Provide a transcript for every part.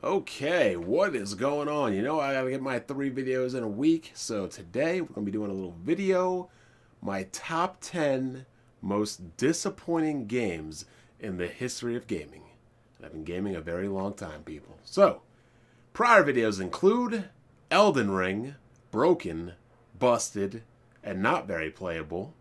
Okay, what is going on? You know, I gotta get my 3 videos in a week, so today we're gonna be doing a little video, my top 10 most disappointing games in the history of gaming. And I've been gaming a very long time, people. So, prior videos include Elden Ring, Broken, Busted, and Not Very Playable,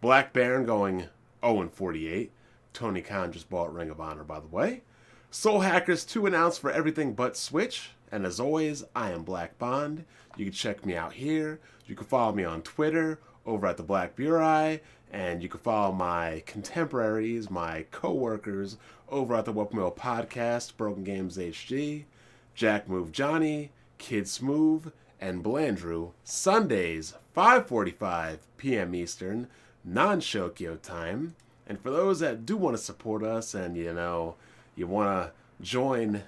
Black Baron going 0-48, Tony Khan just bought Ring of Honor, by the way, Soul Hackers 2 announced for everything but Switch. And as always, I am Black Bond. You can check me out here. You can follow me on Twitter over at the BLACKB0ND'S. And you can follow my contemporaries, my co-workers over at the Welcome Mill Podcast, Broken Games HG, Jack Move Johnny, Kid Smooth, and Blandrew, Sundays, 5:45 p.m. Eastern, non-Shokyo time. And for those that do want to support us and, you want to join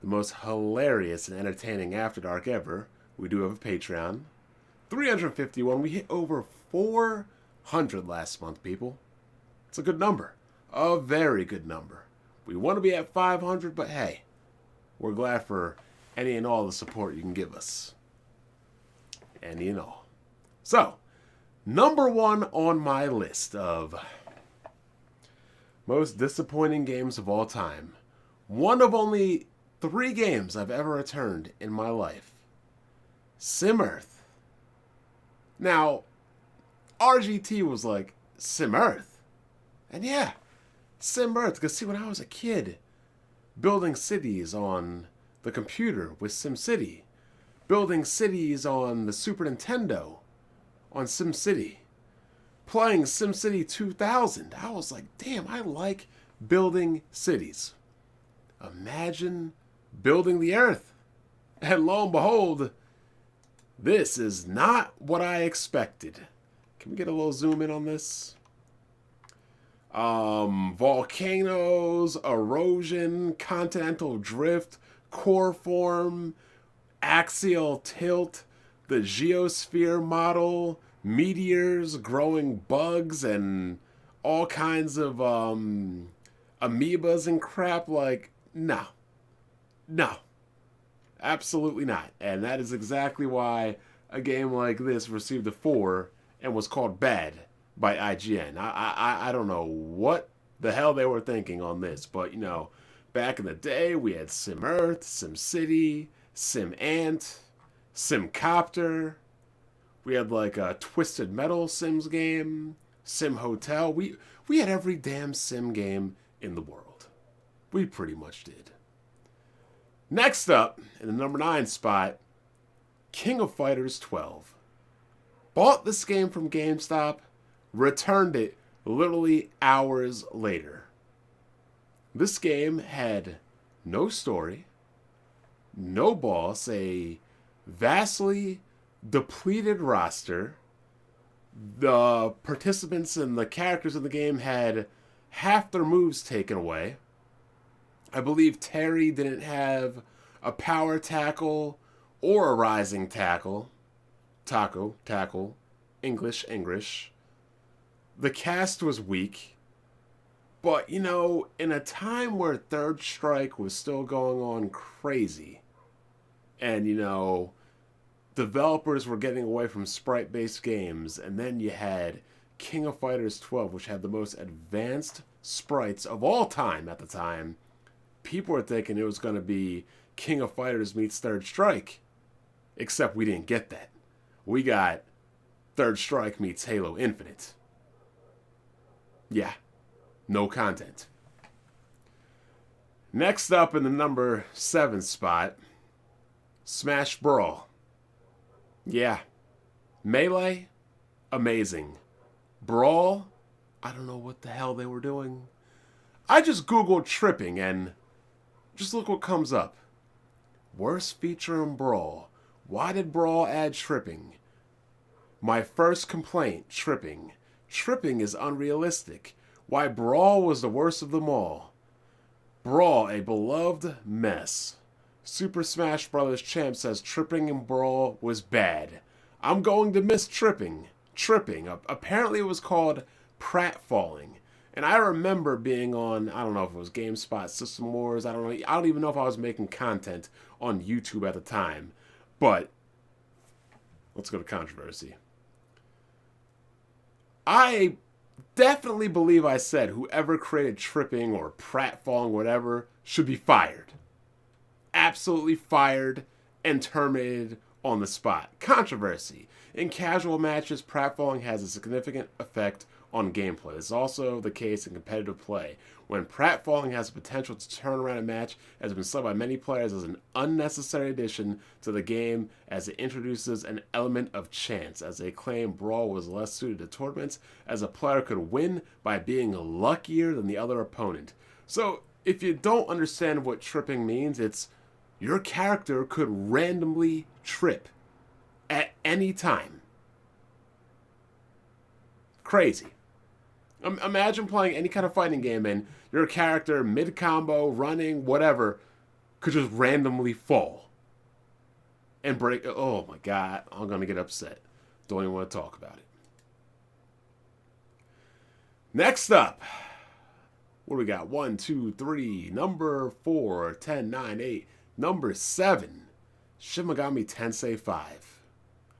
the most hilarious and entertaining After Dark ever, we do have a Patreon. 351. We hit over 400 last month, people. It's a good number. A very good number. We want to be at 500, but hey, we're glad for any and all the support you can give us. Any and all. So, number 1 on my list of most disappointing games of all time. One of only 3 games I've ever returned in my life. SimEarth. Now, RGT was like, SimEarth? And yeah, SimEarth. Because see, when I was a kid, building cities on the computer with SimCity, building cities on the Super Nintendo on SimCity, playing SimCity 2000, I was like, damn, I like building cities. Imagine building the earth. And lo and behold, this is not what I expected. Can we get a little zoom in on this? Volcanoes, erosion, continental drift, core form, axial tilt, the geosphere model, meteors, growing bugs, and all kinds of amoebas and crap. Like, no. Absolutely not. And that is exactly why a game like this received a 4 and was called bad by IGN. I don't know what the hell they were thinking on this, but, back in the day, we had SimEarth, SimCity, SimAnt, SimCopter. We had like a Twisted Metal Sims game, Sim Hotel. We had every damn Sim game in the world. We pretty much did. Next up, in the number 9 spot, King of Fighters 12. Bought this game from GameStop, returned it literally hours later. This game had no story, no boss, a vastly depleted roster. The participants and the characters in the game had half their moves taken away. I believe Terry didn't have a power tackle or a rising tackle. Tackle. English. The cast was weak. But, in a time where Third Strike was still going on crazy, and, developers were getting away from sprite-based games, and then you had King of Fighters 12, which had the most advanced sprites of all time at the time. People were thinking it was going to be King of Fighters meets Third Strike. Except we didn't get that. We got Third Strike meets Halo Infinite. Yeah. No content. Next up in the number 7 spot, Smash Brawl. Yeah. Melee, amazing. Brawl, I don't know what the hell they were doing. I just googled tripping and just look what comes up. Worst feature in Brawl. Why did Brawl add tripping? My first complaint, tripping. Tripping is unrealistic. Why Brawl was the worst of them all. Brawl, a beloved mess. Super Smash Bros. Champ says tripping in Brawl was bad. I'm going to miss tripping. Apparently it was called pratfalling. And I remember being on, I don't know if it was GameSpot, System Wars, I don't even know if I was making content on YouTube at the time. But let's go to controversy. I definitely believe I said whoever created tripping or pratfalling, whatever, should be fired. Absolutely fired and terminated on the spot. Controversy. In casual matches, pratfalling has a significant effect on gameplay. This is also the case in competitive play. When pratfalling has the potential to turn around a match, has been said by many players as an unnecessary addition to the game as it introduces an element of chance, as they claim Brawl was less suited to tournaments, as a player could win by being luckier than the other opponent. So, if you don't understand what tripping means, it's your character could randomly trip at any time. Crazy. Imagine playing any kind of fighting game and your character, mid-combo, running, whatever, could just randomly fall and break. Oh my god, I'm going to get upset. Don't even want to talk about it. Next up, what do we got? 1, 2, 3, number 4, 10, 9, 8, number 7, Shin Megami Tensei 5.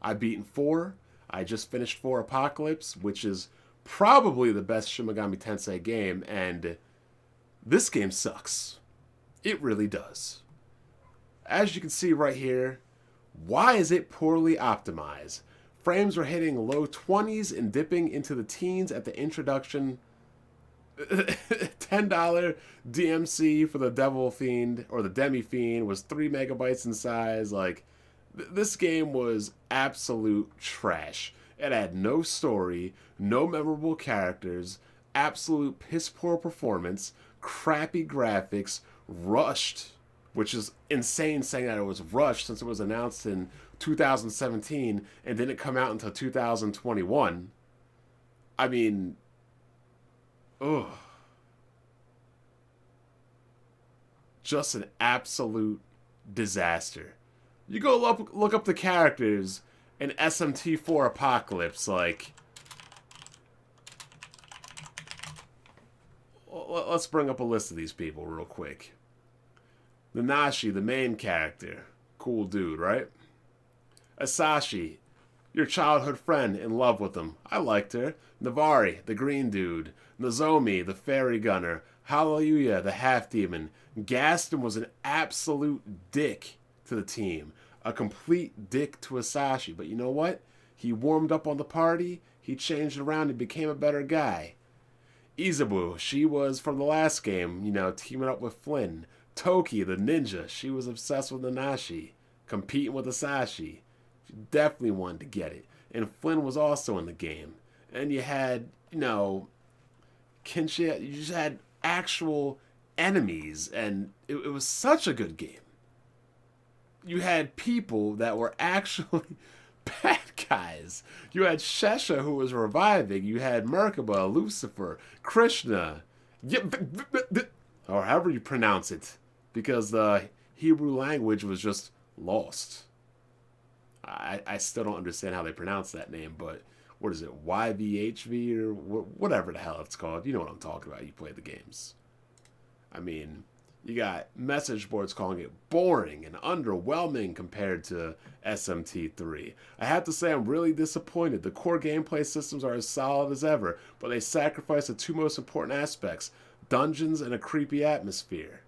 I've beaten 4. I just finished 4 Apocalypse, which is probably the best Shin Megami Tensei game, and this game sucks. It really does. As you can see right here, why is it poorly optimized? Frames are hitting low 20s and dipping into the teens at the introduction. $10 DMC for the Devil Fiend, or the Demi Fiend, was 3 megabytes in size. Like, this game was absolute trash. It had no story, no memorable characters, absolute piss-poor performance, crappy graphics, rushed, which is insane saying that it was rushed since it was announced in 2017 and didn't come out until 2021. I mean, ugh. Just an absolute disaster. You go look up the characters in SMT V Apocalypse, like, let's bring up a list of these people real quick. Nanashi, the main character, cool dude, right? Asashi, your childhood friend, in love with him. I liked her. Navari, the green dude. Nozomi, the fairy gunner. Hallelujah, the half-demon. Gaston was an absolute dick to the team. A complete dick to Asashi. But you know what? He warmed up on the party. He changed around and became a better guy. Izubu, she was from the last game, you know, teaming up with Flynn. Toki, the ninja, she was obsessed with Nanashi. Competing with Asashi. She definitely wanted to get it. And Flynn was also in the game. And you had, you know, kinship. You just had actual enemies. And it was such a good game. You had people that were actually bad guys. You had Shesha, who was reviving. You had Merkaba, Lucifer, Krishna, or however you pronounce it, because the Hebrew language was just lost. I still don't understand how they pronounce that name, but what is it, YVHV or whatever the hell it's called? You know what I'm talking about. You play the games. I mean, you got message boards calling it boring and underwhelming compared to SMT III. I have to say I'm really disappointed. The core gameplay systems are as solid as ever, but they sacrifice the 2 most important aspects, dungeons and a creepy atmosphere.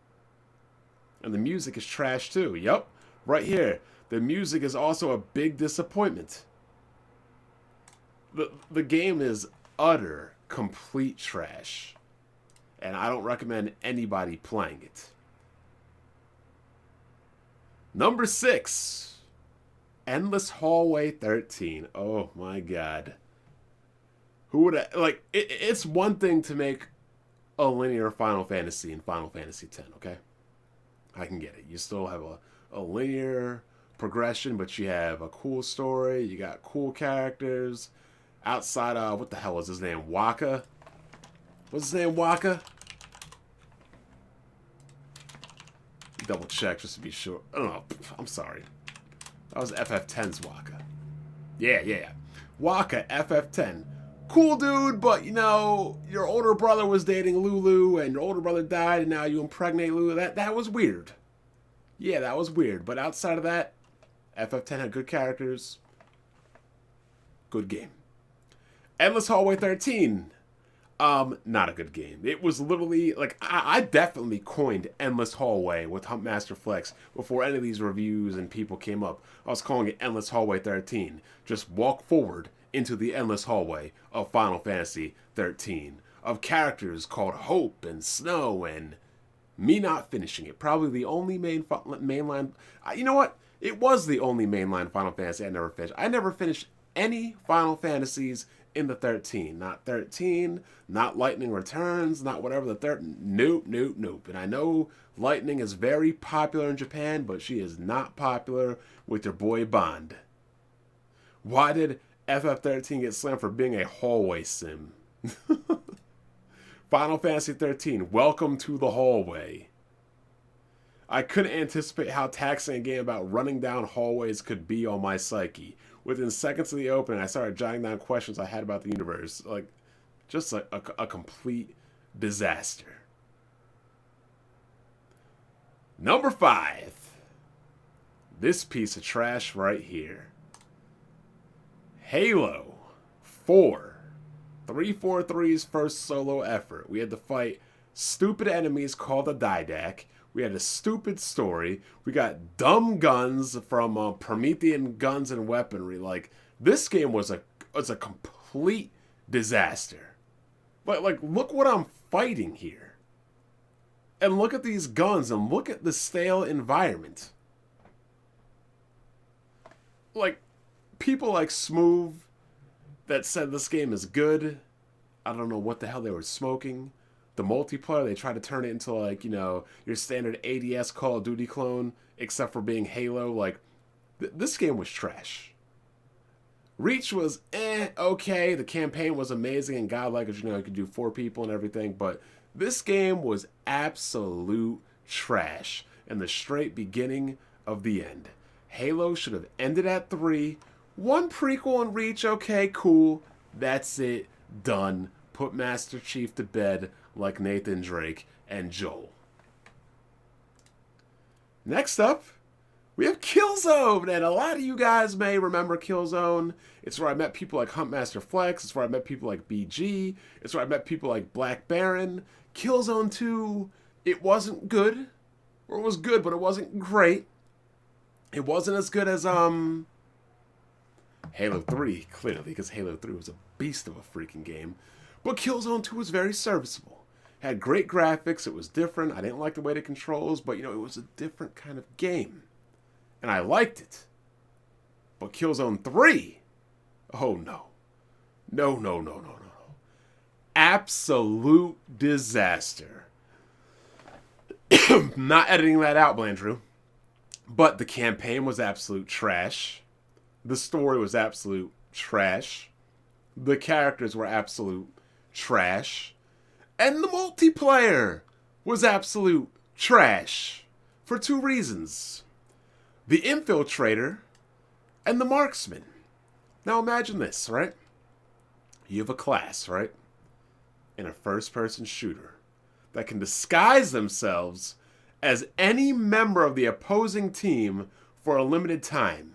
And the music is trash too. Yup, right here. The music is also a big disappointment. The game is utter, complete trash. And I don't recommend anybody playing it. Number 6. Endless Hallway 13. Oh my god. Who would like it's one thing to make a linear Final Fantasy in Final Fantasy X, okay? I can get it. You still have a linear progression, but you have a cool story, you got cool characters. Outside of, what the hell was his name? Waka? What's his name, Waka? Double check just to be sure. I don't know. I'm sorry. That was FF10's Waka. Yeah. Waka, FF10. cool dude, but you know, your older brother was dating Lulu and your older brother died and now you impregnate Lulu. That was weird. Yeah, that was weird. But outside of that, FF10 had good characters. Good game. Endless Hallway 13. Not a good game. It was literally, like, I definitely coined Endless Hallway with Humpmaster Flex before any of these reviews and people came up. I was calling it Endless Hallway 13. Just walk forward into the endless hallway of Final Fantasy 13. Of characters called Hope and Snow and me not finishing it. Probably the only mainline... You know what? It was the only mainline Final Fantasy I never finished. I never finished any Final Fantasies in the 13. Not 13, not Lightning Returns, not whatever the third. Nope, nope, nope. And I know Lightning is very popular in Japan, but she is not popular with your boy Bond. Why did FF13 get slammed for being a hallway sim? Final Fantasy 13, welcome to the hallway. I couldn't anticipate how taxing a game about running down hallways could be on my psyche. Within seconds of the opening, I started jotting down questions I had about the universe. Like, just a complete disaster. Number 5. This piece of trash right here. Halo 4. 343's first solo effort. We had to fight stupid enemies called the Didac. We had a stupid story. We got dumb guns from Promethean Guns and Weaponry. Like, this game was a complete disaster. But, like, look what I'm fighting here. And look at these guns and look at the stale environment. Like, people like Smooth that said this game is good. I don't know what the hell they were smoking. The multiplayer, they tried to turn it into, like, you know, your standard ADS Call of Duty clone, except for being Halo. Like, this game was trash. Reach was okay. The campaign was amazing and godlike, as you know, you could do 4 people and everything, but this game was absolute trash and the straight beginning of the end. Halo should have ended at 3. 1 prequel and Reach, okay, cool. That's it. Done. Put Master Chief to bed like Nathan Drake and Joel. Next up, we have Killzone, and a lot of you guys may remember Killzone. It's where I met people like Huntmaster Flex. It's where I met people like BG. It's where I met people like Black Baron. Killzone 2, it wasn't good. Or it was good, but it wasn't great. It wasn't as good as Halo 3, clearly, because Halo 3 was a beast of a freaking game. But Killzone 2 was very serviceable. Had great graphics, it was different. I didn't like the way it controls, but, you know, it was a different kind of game. And I liked it. But Killzone 3, oh no. No, no, no, no, no, no. Absolute disaster. Not editing that out, Blandrew. But the campaign was absolute trash. The story was absolute trash. The characters were absolute trash. And the multiplayer was absolute trash. For 2 reasons. The Infiltrator and the Marksman. Now imagine this, right? You have a class, right? In a first-person shooter that can disguise themselves as any member of the opposing team for a limited time.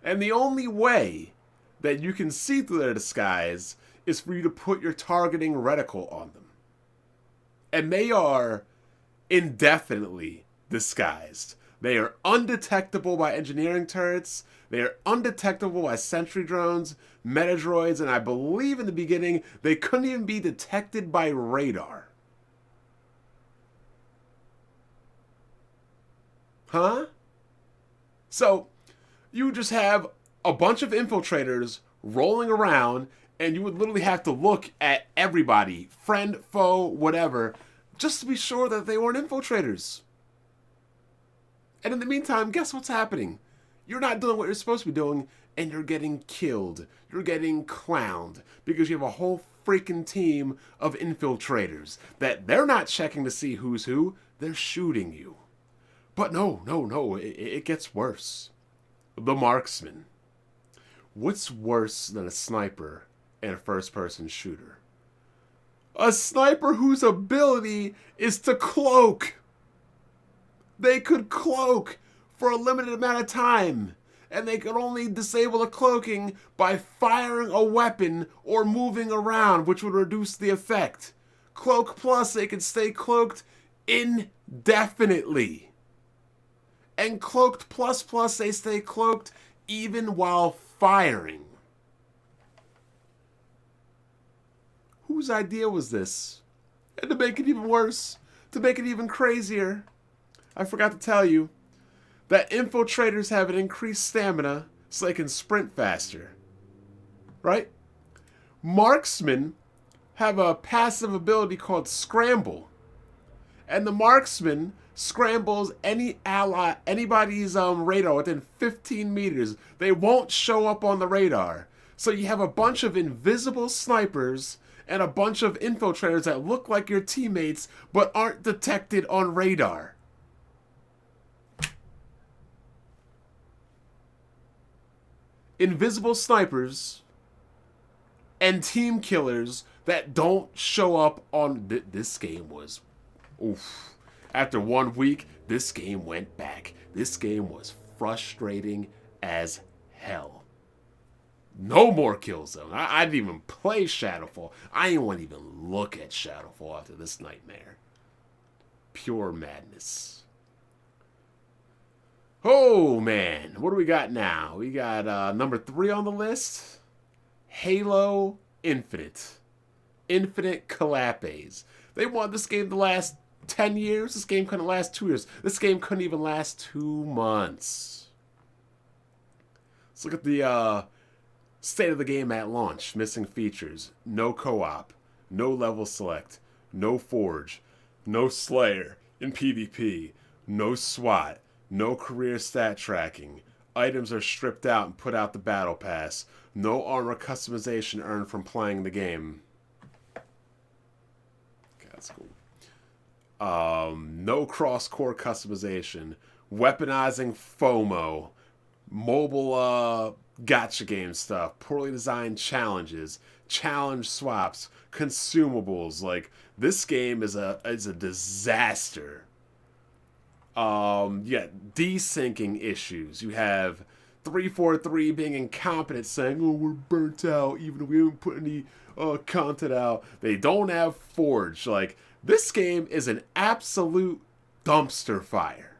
And the only way that you can see through their disguise is for you to put your targeting reticle on them. And they are indefinitely disguised. They are undetectable by engineering turrets. They are undetectable by sentry drones, metadroids, and I believe in the beginning they couldn't even be detected by radar. Huh? So, you just have a bunch of infiltrators rolling around, and you would literally have to look at everybody, friend, foe, whatever, just to be sure that they weren't infiltrators. And in the meantime, guess what's happening? You're not doing what you're supposed to be doing, and you're getting killed. You're getting clowned, because you have a whole freaking team of infiltrators that they're not checking to see who's who, they're shooting you. But no, it gets worse. The Marksman. What's worse than a sniper in a first-person shooter. A sniper whose ability is to cloak. They could cloak for a limited amount of time, and they could only disable the cloaking by firing a weapon or moving around, which would reduce the effect. Cloak Plus, they could stay cloaked indefinitely. And Cloaked Plus Plus, they stay cloaked even while firing. Whose idea was this? And to make it even worse, to make it even crazier, I forgot to tell you that infiltrators have an increased stamina so they can sprint faster. Right? Marksmen have a passive ability called Scramble. And the marksman scrambles anybody's radar within 15 meters. They won't show up on the radar. So you have a bunch of invisible snipers and a bunch of infiltrators that look like your teammates but aren't detected on radar. Invisible snipers and team killers that don't show up on... This game was... Oof. After 1 week, this game went back. This game was frustrating as hell. No more Killzone. I didn't even play Shadowfall. I didn't want to even look at Shadowfall after this nightmare. Pure madness. Oh, man. What do we got now? We got number 3 on the list. Halo Infinite. Infinite Collapes. They wanted this game to last 10 years. This game couldn't last 2 years. This game couldn't even last 2 months. Let's look at the state of the game at launch. Missing features. No co-op. No level select. No forge. No slayer in PvP. No SWAT. No career stat tracking. Items are stripped out and put out the battle pass. No armor customization earned from playing the game. Okay, that's cool. No cross-core customization. Weaponizing FOMO. Mobile gacha game stuff. Poorly designed challenges. Challenge swaps. Consumables. Like, this game is a disaster. Yeah, desyncing issues. You have 343 being incompetent, saying, "Oh, we're burnt out, even if we haven't put any content out." They don't have Forge. Like, this game is an absolute dumpster fire.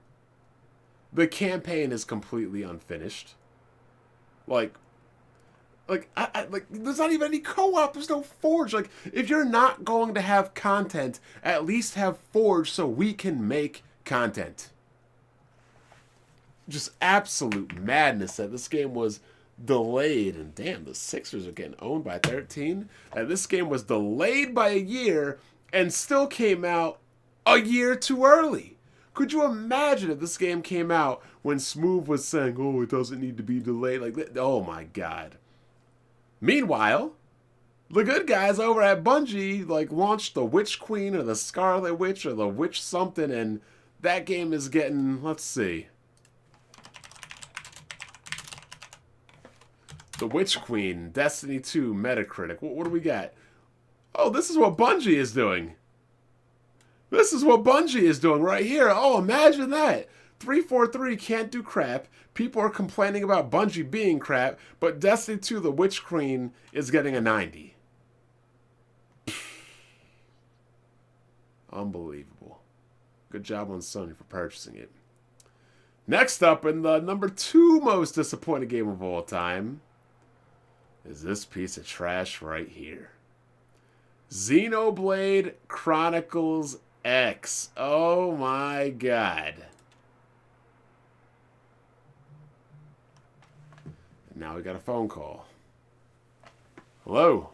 The campaign is completely unfinished. Like, there's not even any co-op. There's no Forge. Like, if you're not going to have content, at least have Forge so we can make content. Just absolute madness that this game was delayed. And damn, the Sixers are getting owned by 13. And this game was delayed by a year and still came out a year too early. Could you imagine if this game came out when Smooth was saying, "Oh, it doesn't need to be delayed"? Like, oh my god. Meanwhile, the good guys over at Bungie launched the Witch Queen or the Scarlet Witch or the Witch something, and that game is getting, let's see. The Witch Queen, Destiny 2, Metacritic. What do we got? Oh, this is what Bungie is doing. This is what Bungie is doing right here. Oh, imagine that. 343 can't do crap. People are complaining about Bungie being crap, but Destiny 2, The Witch Queen, is getting a 90. Unbelievable. Good job on Sony for purchasing it. Next up, in the number 2 most disappointing game of all time, is this piece of trash right here. Xenoblade Chronicles X. Oh my god. And now we got a phone call. Hello?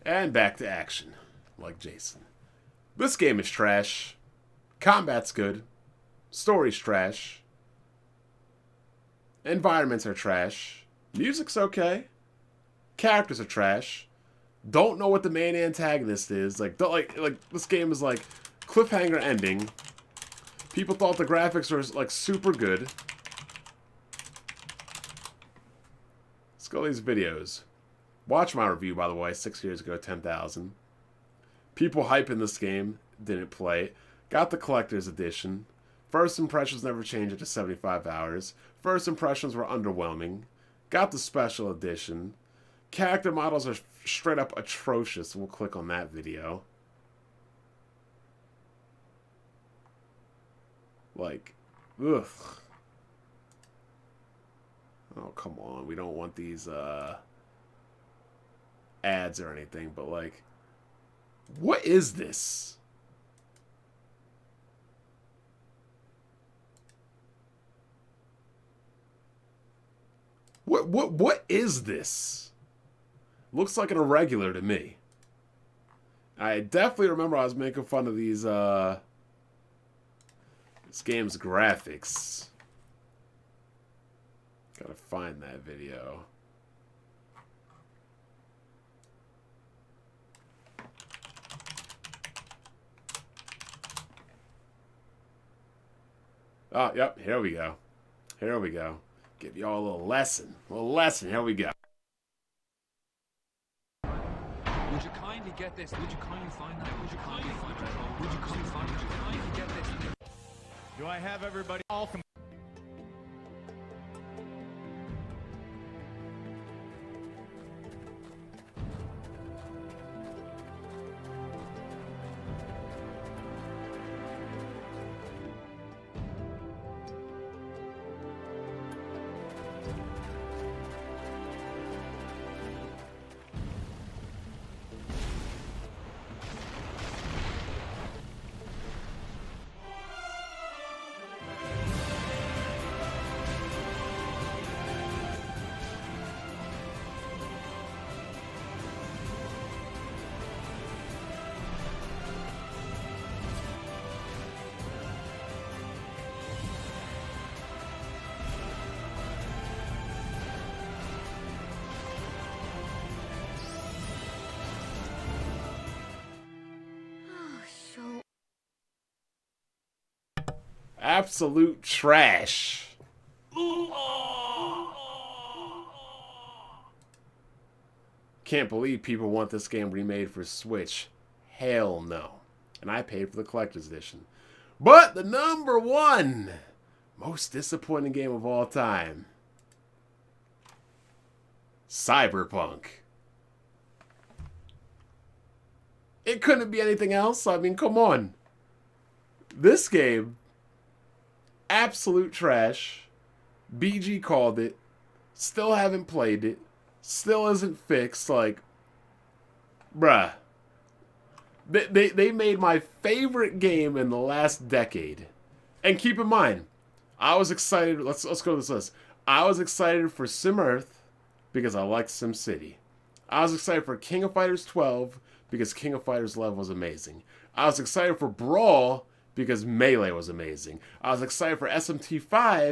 And back to action, like Jason. This game is trash. Combat's good. Story's trash. Environments are trash. Music's okay. Characters are trash. Don't know what the main antagonist is. Like, don't like this game is like cliffhanger ending. People thought the graphics were like super good. Let's go to these videos. Watch my review, by the way, 6 years ago, 10,000. People hyping this game, didn't play it. Got the collector's edition. First impressions never changed after 75 hours. First impressions were underwhelming. Got the special edition. Character models are straight up atrocious. We'll click on that video. Like, ugh. Oh, come on. We don't want these ads or anything, but like, what is this? What is this? Looks like an irregular to me. I definitely remember I was making fun of these this game's graphics. Gotta find that video. Oh, yep, here we go. Here we go. Give y'all a little lesson. A little lesson. Here we go. Would you kindly get this? Would you kindly find that? Would you kindly find that? Would you kindly find? Would you kindly get this? Do I have everybody all complete? Absolute trash. Can't believe people want this game remade for Switch. Hell no. And I paid for the collector's edition. But the number one most disappointing game of all time. Cyberpunk. It couldn't be anything else. I mean, come on. This game, absolute trash. BG called it. Still haven't played it. Still isn't fixed. Like, bruh. They made my favorite game in the last decade. And keep in mind, I was excited. Let's go to this list. I was excited for SimEarth because I liked SimCity. I was excited for King of Fighters 12 because King of Fighters 11 was amazing. I was excited for Brawl because Melee was amazing. I was excited for SMT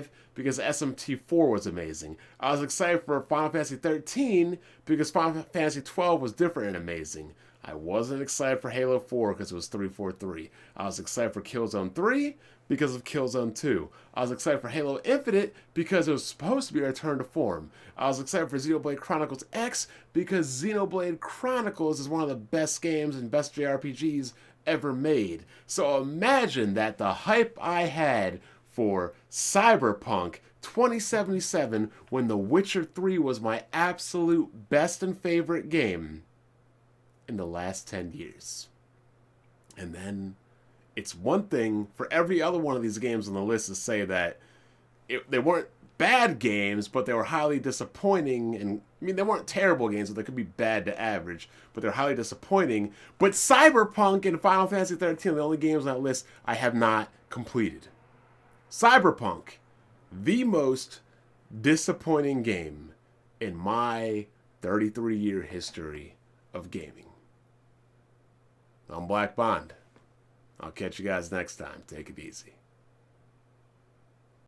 V because SMT 4 was amazing. I was excited for Final Fantasy 13 because Final Fantasy 12 was different and amazing. I wasn't excited for Halo 4 because it was 343. I was excited for Killzone 3 because of Killzone 2. I was excited for Halo Infinite because it was supposed to be a return to form. I was excited for Xenoblade Chronicles X because Xenoblade Chronicles is one of the best games and best JRPGs ever made. So imagine that the hype I had for Cyberpunk 2077 when The Witcher 3 was my absolute best and favorite game in the last 10 years. And then it's one thing for every other one of these games on the list to say that they weren't bad games, but they were highly disappointing. And I mean, they weren't terrible games, but they could be bad to average, but they're highly disappointing. But Cyberpunk and Final Fantasy 13 are the only games on that list I have not completed. Cyberpunk, the most disappointing game in my 33-year history of gaming. I'm Black Bond. I'll catch you guys next time. Take it easy.